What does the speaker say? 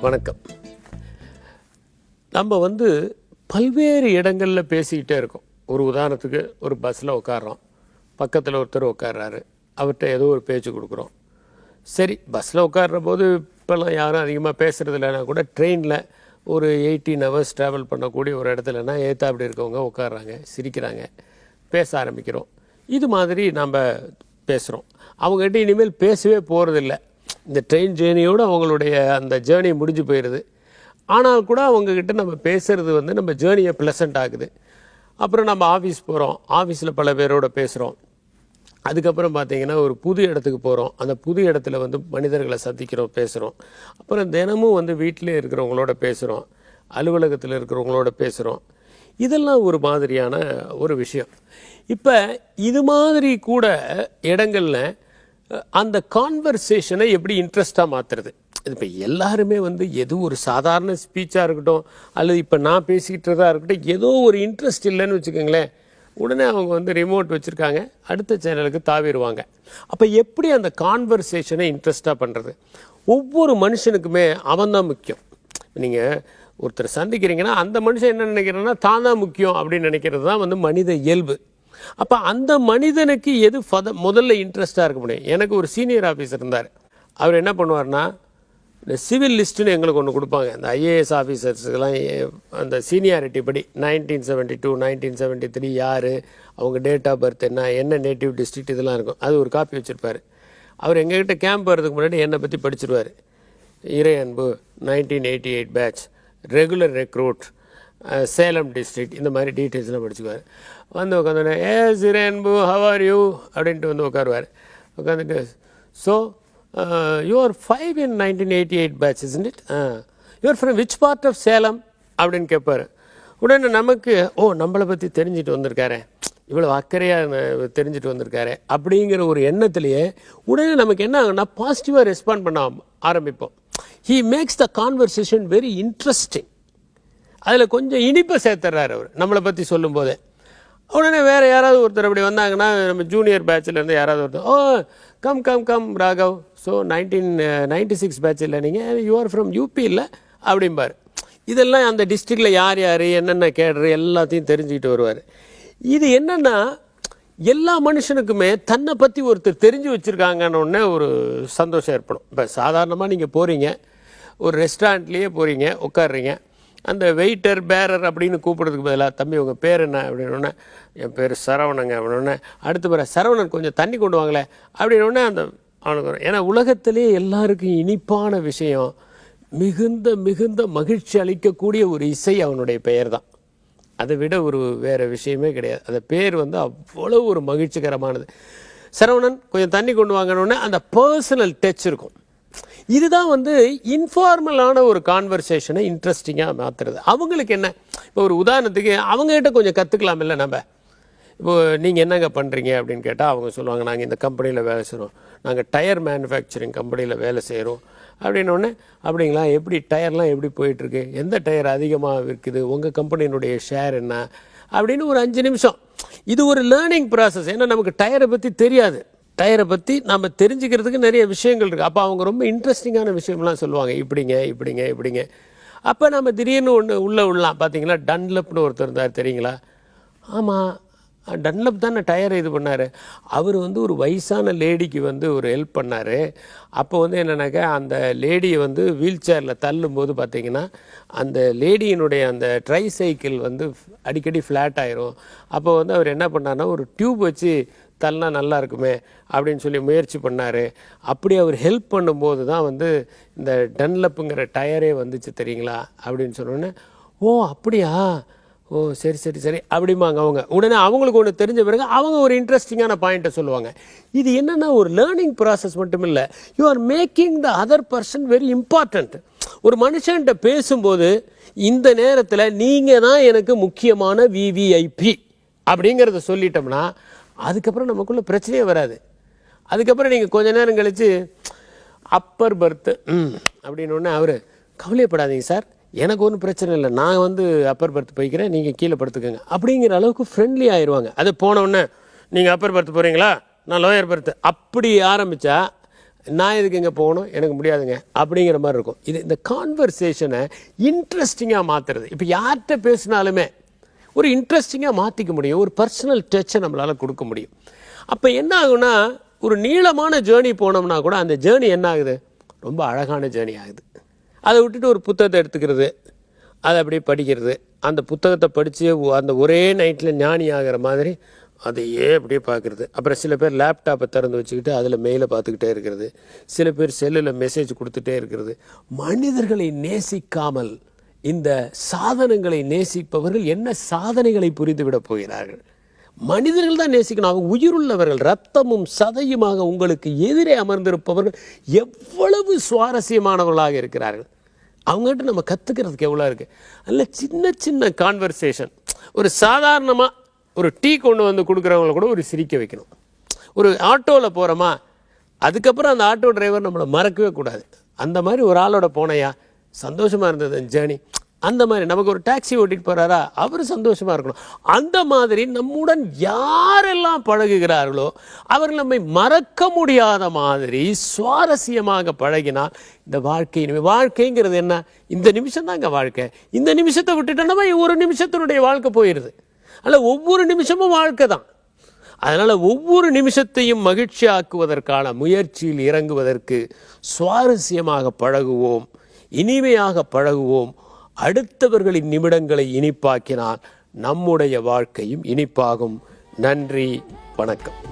வணக்கம். நம்ம பல்வேறு இடங்களில் பேசிக்கிட்டே இருக்கோம். ஒரு உதாரணத்துக்கு ஒரு பஸ்ஸில் உட்காடுறோம், பக்கத்தில் ஒருத்தர் உட்கார்றாரு, அவர்கிட்ட ஏதோ ஒரு பேச்சு கொடுக்குறோம். சரி, பஸ்ஸில் உட்கார்ற போது இப்போல்லாம் யாரும் அதிகமாக பேசுகிறது இல்லைனா கூட ட்ரெயினில் ஒரு 18 hours ட்ராவல் பண்ணக்கூடிய ஒரு இடத்துலனா அப்படி இருக்கவங்க உட்காடுறாங்க, சிரிக்கிறாங்க, பேச ஆரம்பிக்கிறோம். இது மாதிரி நம்ம பேசுகிறோம். அவங்ககிட்ட இனிமேல் பேசவே போகிறதில்ல. இந்த ட்ரெயின் ஜேர்னியோடு அவங்களுடைய அந்த ஜேர்னி முடிஞ்சு போயிடுது. ஆனால் கூட அவங்கக்கிட்ட நம்ம பேசுகிறது நம்ம ஜேர்னியை ப்ளசண்ட் ஆகுது. அப்புறம் நம்ம ஆஃபீஸ் போகிறோம், ஆஃபீஸில் பல பேரோட பேசுகிறோம். அதுக்கப்புறம் பார்த்திங்கன்னா ஒரு புது இடத்துக்கு போகிறோம், அந்த புது இடத்துல மனிதர்களை சந்திக்கிறோம், பேசுகிறோம். அப்புறம் தினமும் வீட்டிலே இருக்கிறவங்களோட பேசுகிறோம், அலுவலகத்தில் இருக்கிறவங்களோட பேசுகிறோம். இதெல்லாம் ஒரு மாதிரியான ஒரு விஷயம். இப்போ இது மாதிரி கூட இடங்களில் அந்த கான்வர்சேஷனை எப்படி இன்ட்ரெஸ்டாக மாற்றுறது? இப்போ எல்லாருமே எது ஒரு சாதாரண ஸ்பீச்சாக இருக்கட்டும், அல்லது இப்போ நான் பேசிக்கிட்டதாக இருக்கட்டும், ஏதோ ஒரு இன்ட்ரெஸ்ட் இல்லைன்னு வச்சுக்கோங்களேன், உடனே அவங்க ரிமோட் வச்சுருக்காங்க, அடுத்த சேனலுக்கு தாவிடுவாங்க. அப்போ எப்படி அந்த கான்வர்சேஷனை இன்ட்ரெஸ்டாக பண்ணுறது? ஒவ்வொரு மனுஷனுக்குமே அவன்தான் முக்கியம். நீங்கள் ஒருத்தர் சந்திக்கிறீங்கன்னா அந்த மனுஷன் என்ன நினைக்கிறேன்னா தான் தான் முக்கியம் அப்படின்னு நினைக்கிறது தான் மனித இயல்பு. அப்போ அந்த மனிதனுக்கு எது முதல்ல இன்ட்ரெஸ்டாக இருக்க முடியும்? எனக்கு ஒரு சீனியர் ஆஃபீஸர் இருந்தார். அவர் என்ன பண்ணுவார்னா, இந்த சிவில் லிஸ்ட்டுன்னு எங்களுக்கு ஒன்று கொடுப்பாங்க. இந்த ஐஏஎஸ் ஆஃபீஸர்ஸுக்கெல்லாம் அந்த சீனியாரிட்டி படி 1972 1973 யார், அவங்க டேட் ஆஃப் பர்த் என்ன நேட்டிவ் டிஸ்ட்ரிக்ட், இதெல்லாம் இருக்கும். அது ஒரு காப்பி வச்சுருப்பார். அவர் எங்ககிட்ட கேம்ப் வர்றதுக்கு முன்னாடி என்னை பற்றி படிச்சிருவார். Irai Anbu 1988 batch, regular recruit, Salem district, இந்த மாதிரி டீட்டெயில்ஸ்லாம் படிச்சுக்குவார். உட்காந்தோடனே இறை அன்பு ஹவ் ஆர் யூ அப்படின்ட்டு உட்காருவார். உட்காந்துட்டு so you are 5 in 1988 batch isn't it? You are from which part of Salem அப்படின்னு கேட்பார். உடனே நமக்கு நம்மளை பற்றி தெரிஞ்சுட்டு வந்திருக்காரு, இவ்வளோ அக்கறையாக தெரிஞ்சுட்டு வந்திருக்காரு அப்படிங்கிற ஒரு எண்ணத்துலேயே உடனே நமக்கு என்ன ஆகுன்னா பாசிட்டிவாக ரெஸ்பாண்ட் பண்ண ஆரம்பிப்போம். He makes the conversation very interesting. அதில் கொஞ்சம் இனிப்பை சேர்த்துறாரு அவர் நம்மளை பற்றி சொல்லும்போதே. உடனே வேறு யாராவது ஒருத்தர் அப்படி வந்தாங்கன்னா, நம்ம ஜூனியர் பேட்சிலேருந்து யாராவது ஒருத்தர் come come come Raghav, so 1996 பேட்சில் நீங்கள் யூ ஆர் ஃப்ரம் யூபி இல்லை அப்படிம்பார். இதெல்லாம் அந்த டிஸ்ட்ரிக்டில் யார் யார் என்னென்ன கேடுற எல்லாத்தையும் தெரிஞ்சுக்கிட்டு வருவார். இது என்னென்னா, எல்லா மனுஷனுக்குமே தன்னை பற்றி ஒருத்தர் தெரிஞ்சு வச்சுருக்காங்கன்னு ஒரு சந்தோஷம் ஏற்படும். இப்போ சாதாரணமாக நீங்கள் போகிறீங்க, ஒரு ரெஸ்டாரண்ட்லேயே போகிறீங்க, உட்காடுறீங்க, அந்த வெயிட்டர் பேரர் அப்படின்னு கூப்பிட்றதுக்கு பதிலாக தம்பி உங்கள் பேர் என்ன அப்படின்னோடனே என் பேர் சரவணங்க அப்படின்னோடனே அடுத்த பேர் சரவணன் கொஞ்சம் தண்ணி கொண்டு வாங்களே அப்படின்னோடனே அந்த அவனுக்கு வரும். ஏன்னா உலகத்திலே எல்லாருக்கும் இனிப்பான விஷயம், மிகுந்த மிகுந்த மகிழ்ச்சி அளிக்கக்கூடிய ஒரு இசை அவனுடைய பெயர் தான். அதை விட ஒரு வேறு விஷயமே கிடையாது. அந்த பேர் அவ்வளோ ஒரு மகிழ்ச்சிகரமானது. சரவணன் கொஞ்சம் தண்ணி கொண்டு வாங்கணுன்னே அந்த பர்சனல் டச் இருக்கும். இதுதான் இன்ஃபார்மலான ஒரு கான்வர்சேஷனை இன்ட்ரெஸ்டிங்காக மாற்றுறது. அவங்களுக்கு என்ன, இப்போ ஒரு உதாரணத்துக்கு அவங்ககிட்ட கொஞ்சம் கற்றுக்கலாம் இல்லை நம்ம. இப்போது நீங்கள் என்னங்க பண்ணுறீங்க அப்படின்னு கேட்டால் அவங்க சொல்லுவாங்க, நாங்கள் இந்த கம்பெனியில் வேலை செய்கிறோம், நாங்கள் டயர் மேனுஃபேக்சரிங் கம்பெனியில் வேலை செய்கிறோம் அப்படின்னோடனே, அப்படிங்களா, எப்படி டயர்லாம் எப்படி போயிட்டுருக்கு, எந்த டயர் அதிகமாக இருக்குது, உங்கள் கம்பெனியினுடைய ஷேர் என்ன அப்படின்னு ஒரு 5 நிமிஷம். இது ஒரு லேர்னிங் ப்ராசஸ். ஏன்னா நமக்கு டயரை பற்றி தெரியாது, டயரை பற்றி நம்ம தெரிஞ்சுக்கிறதுக்கு நிறைய விஷயங்கள் இருக்குது. அப்போ அவங்க ரொம்ப இன்ட்ரெஸ்டிங்கான விஷயம்லாம் சொல்லுவாங்க, இப்படிங்க இப்படிங்க இப்படிங்க. அப்போ நம்ம திடீர்னு ஒன்று உள்ளே விடலாம். பார்த்தீங்களா, டன்லப்னு ஒருத்தர் இருந்தார் தெரியுங்களா? ஆமாம், டன்லப் தானே டயரை இது பண்ணார். அவர் ஒரு வயசான லேடிக்கு ஒரு ஹெல்ப் பண்ணார். அப்போ என்னென்னாக்கா, அந்த லேடியை வீல் சேரில் தள்ளும்போது பார்த்திங்கன்னா அந்த லேடியினுடைய அந்த ட்ரை சைக்கிள் அடிக்கடி ஃப்ளாட் ஆயிரும். அப்போ அவர் என்ன பண்ணார்னா, ஒரு டியூப் வச்சு தள்ளனா நல்லா இருக்குமே அப்படின்னு சொல்லி முயற்சி பண்ணார். அப்படி அவர் ஹெல்ப் பண்ணும்போது தான் இந்த டன்லப்புங்கிற டயரே வந்துச்சு தெரியுங்களா அப்படின்னு சொன்னோன்னே, அப்படியா, சரி சரி சரி அப்படிம்பாங்க அவங்க. உடனே அவங்களுக்கு ஒன்று தெரிஞ்ச பிறகு அவங்க ஒரு இன்ட்ரெஸ்டிங்கான பாயிண்ட்டை சொல்லுவாங்க. இது என்னென்னா ஒரு லேர்னிங் ப்ராசஸ் மட்டும் இல்லை, you are making the other person very important. ஒரு மனுஷன்கிட்ட பேசும்போது இந்த நேரத்தில் நீங்கள் தான் எனக்கு முக்கியமான விவிஐபி அப்படிங்கிறத சொல்லிட்டோம்னா அதுக்கப்புறம் நமக்குள்ளே பிரச்சனையே வராது. அதுக்கப்புறம் நீங்கள் கொஞ்ச நேரம் கழித்து அப்பர் பர்த்து அப்படின்னோடனே அவர் கவலையப்படாதீங்க சார், எனக்கு ஒன்றும் பிரச்சனை இல்லை, நான் அப்பர் பர்த் போய்க்கிறேன், நீங்கள் கீழே படுத்துக்கோங்க அப்படிங்கிற அளவுக்கு ஃப்ரெண்ட்லி ஆயிடுவாங்க. அது போனவுடனே நீங்கள் அப்பர் பர்த் போகிறீங்களா, நான் லோயர் பர்த் அப்படி ஆரம்பித்தா நான் எதுக்கு இங்கே போகணும், எனக்கு முடியாதுங்க அப்படிங்கிற மாதிரி இருக்கும். இது இந்த கான்வர்சேஷனை இன்ட்ரெஸ்டிங்காக மாற்றுறது. இப்போ யார்கிட்ட பேசினாலுமே ஒரு இன்ட்ரெஸ்டிங்காக மாற்றிக்க முடியும், ஒரு பர்சனல் டச்சை நம்மளால் கொடுக்க முடியும். அப்போ என்ன ஆகுனா, ஒரு நீளமான ஜேர்னி போனோம்னா கூட அந்த ஜேர்னி என்ன ஆகுது, ரொம்ப அழகான ஜேர்னி ஆகுது. அதை விட்டுட்டு ஒரு புத்தகத்தை எடுத்துக்கிறது, அதை அப்படியே படிக்கிறது, அந்த புத்தகத்தை படித்து அந்த ஒரே நைட்டில் ஞானி ஆகிற மாதிரி அதையே அப்படியே பார்க்குறது. அப்புறம் சில பேர் லேப்டாப்பை திறந்து வச்சுக்கிட்டு அதில் மெயிலை பார்த்துக்கிட்டே இருக்கிறது, சில பேர் செல்லில் மெசேஜ் கொடுத்துட்டே இருக்கிறது. மனிதர்களை நேசிக்காமல் இந்த சாதனங்களை நேசிப்பவர்கள் என்ன சாதனைகளை புரிந்துவிடப் போகிறார்கள்? மனிதர்கள் தான் நேசிக்கணும். அவங்க உயிருள்ளவர்கள், ரத்தமும் சதையுமாக உங்களுக்கு எதிரே அமர்ந்திருப்பவர்கள் எவ்வளவு சுவாரஸ்யமானவர்களாக இருக்கிறார்கள். அவங்ககிட்ட நம்ம கற்றுக்கிறதுக்கு எவ்வளோ இருக்குது. அதில் சின்ன சின்ன கான்வர்சேஷன், ஒரு சாதாரணமாக ஒரு டீ கொண்டு வந்து கொடுக்குறவங்கள கூட ஒரு சிரிக்க வைக்கணும். ஒரு ஆட்டோவில் போகிறோமா, அதுக்கப்புறம் அந்த ஆட்டோ டிரைவர் நம்மளை மறக்கவே கூடாது. அந்த மாதிரி ஒரு ஆளோட போனையா, சந்தோஷமாக இருந்தது ஜேர்னி. அந்த மாதிரி நமக்கு ஒரு டாக்ஸி ஓட்டிகிட்டு போகிறாரா, அவர் சந்தோஷமாக இருக்கணும். அந்த மாதிரி நம்முடன் யாரெல்லாம் பழகுகிறார்களோ அவர்கள் நம்மை மறக்க முடியாத மாதிரி சுவாரஸ்யமாக பழகினால் இந்த வாழ்க்கைங்கிறது என்ன, இந்த நிமிஷம் தாங்க வாழ்க்கை. இந்த நிமிஷத்தை விட்டுட்டோம்னா ஒரு நிமிஷத்தினுடைய வாழ்க்கை போயிடுது. அதில் ஒவ்வொரு நிமிஷமும் வாழ்க்கை தான். அதனால் ஒவ்வொரு நிமிஷத்தையும் மகிழ்ச்சியாக்குவதற்கான முயற்சியில் இறங்குவதற்கு சுவாரஸ்யமாக பழகுவோம், இனிமையாக பழகுவோம். அடுத்தவர்களின் நிமிடங்களை இனிப்பாக்கினால் நம்முடைய வாழ்க்கையும் இனிப்பாகும். நன்றி, வணக்கம்.